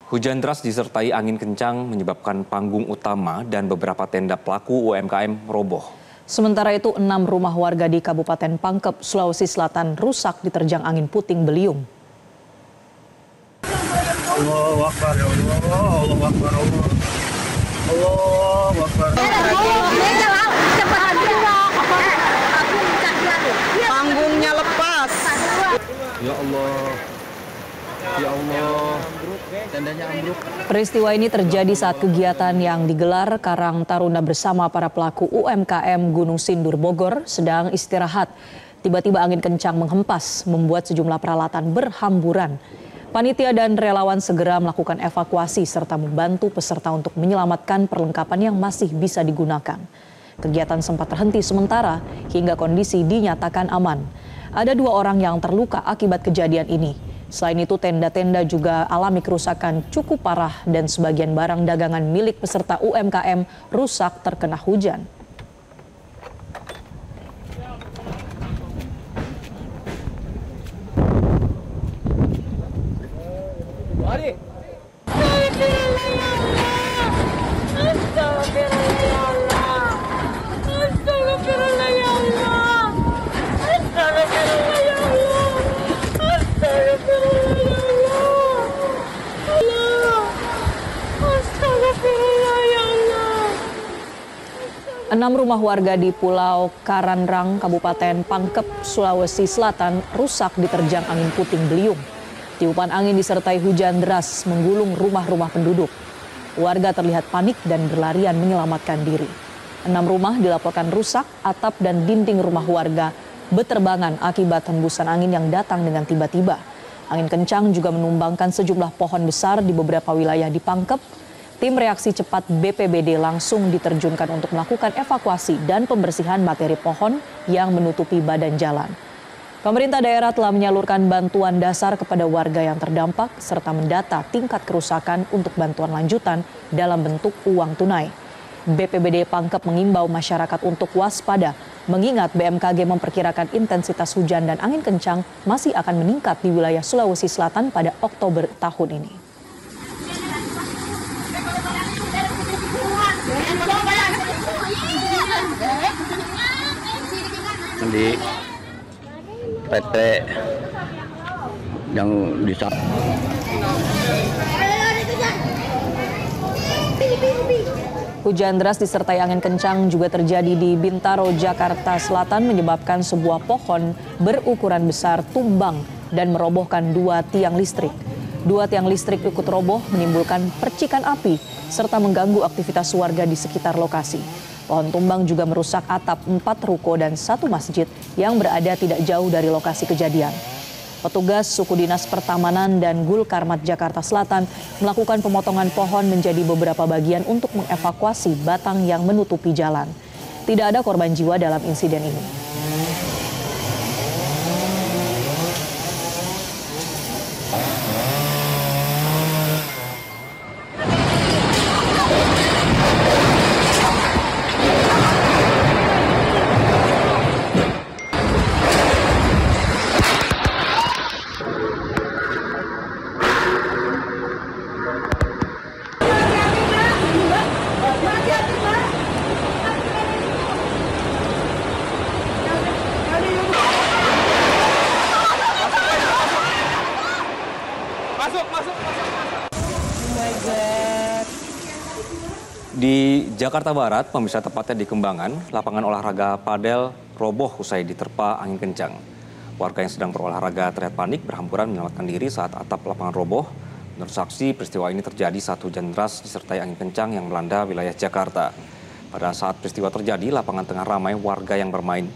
Hujan deras disertai angin kencang menyebabkan panggung utama dan beberapa tenda pelaku UMKM roboh. Sementara itu, 6 rumah warga di Kabupaten Pangkep, Sulawesi Selatan rusak diterjang angin puting beliung. Allahu Akbar, Allahu Akbar, Allahu Akbar. Panggungnya lepas. Ya Allah. Ya Allah, tendanya ambruk. Peristiwa ini terjadi saat kegiatan yang digelar Karang Taruna bersama para pelaku UMKM Gunung Sindur Bogor sedang istirahat. Tiba-tiba angin kencang menghempas, membuat sejumlah peralatan berhamburan. Panitia dan relawan segera melakukan evakuasi serta membantu peserta untuk menyelamatkan perlengkapan yang masih bisa digunakan. Kegiatan sempat terhenti sementara hingga kondisi dinyatakan aman. Ada 2 orang yang terluka akibat kejadian ini. Selain itu, tenda-tenda juga alami kerusakan cukup parah dan sebagian barang dagangan milik peserta UMKM rusak terkena hujan. Enam rumah warga di Pulau Karanrang, Kabupaten Pangkep, Sulawesi Selatan rusak diterjang angin puting beliung. Tiupan angin disertai hujan deras menggulung rumah-rumah penduduk. Warga terlihat panik dan berlarian menyelamatkan diri. 6 rumah dilaporkan rusak, atap dan dinding rumah warga beterbangan akibat hembusan angin yang datang dengan tiba-tiba. Angin kencang juga menumbangkan sejumlah pohon besar di beberapa wilayah di Pangkep. Tim reaksi cepat BPBD langsung diterjunkan untuk melakukan evakuasi dan pembersihan materi pohon yang menutupi badan jalan. Pemerintah daerah telah menyalurkan bantuan dasar kepada warga yang terdampak serta mendata tingkat kerusakan untuk bantuan lanjutan dalam bentuk uang tunai. BPBD Pangkep mengimbau masyarakat untuk waspada, mengingat BMKG memperkirakan intensitas hujan dan angin kencang masih akan meningkat di wilayah Sulawesi Selatan pada Oktober tahun ini. Di PT yang bisa. Hujan deras disertai angin kencang juga terjadi di Bintaro, Jakarta Selatan menyebabkan sebuah pohon berukuran besar tumbang dan merobohkan 2 tiang listrik. 2 tiang listrik ikut roboh menimbulkan percikan api serta mengganggu aktivitas warga di sekitar lokasi. Pohon tumbang juga merusak atap 4 ruko dan 1 masjid yang berada tidak jauh dari lokasi kejadian. Petugas Suku Dinas Pertamanan dan Gulkarmat Jakarta Selatan melakukan pemotongan pohon menjadi beberapa bagian untuk mengevakuasi batang yang menutupi jalan. Tidak ada korban jiwa dalam insiden ini. Di Jakarta Barat, pemirsa tepatnya di Kembangan, lapangan olahraga padel roboh usai diterpa angin kencang. Warga yang sedang berolahraga terlihat panik berhamburan menyelamatkan diri saat atap lapangan roboh. Menurut saksi, peristiwa ini terjadi saat hujan deras disertai angin kencang yang melanda wilayah Jakarta. Pada saat peristiwa terjadi, lapangan tengah ramai warga yang bermain.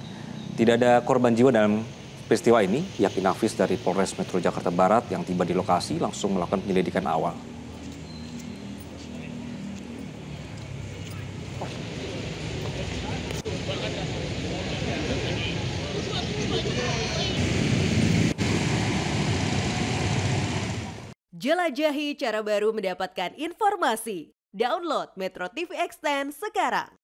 Tidak ada korban jiwa dalam peristiwa ini. Pihak Inafis dari Polres Metro Jakarta Barat yang tiba di lokasi langsung melakukan penyelidikan awal. Jelajahi cara baru mendapatkan informasi. Download Metro TV Extend sekarang.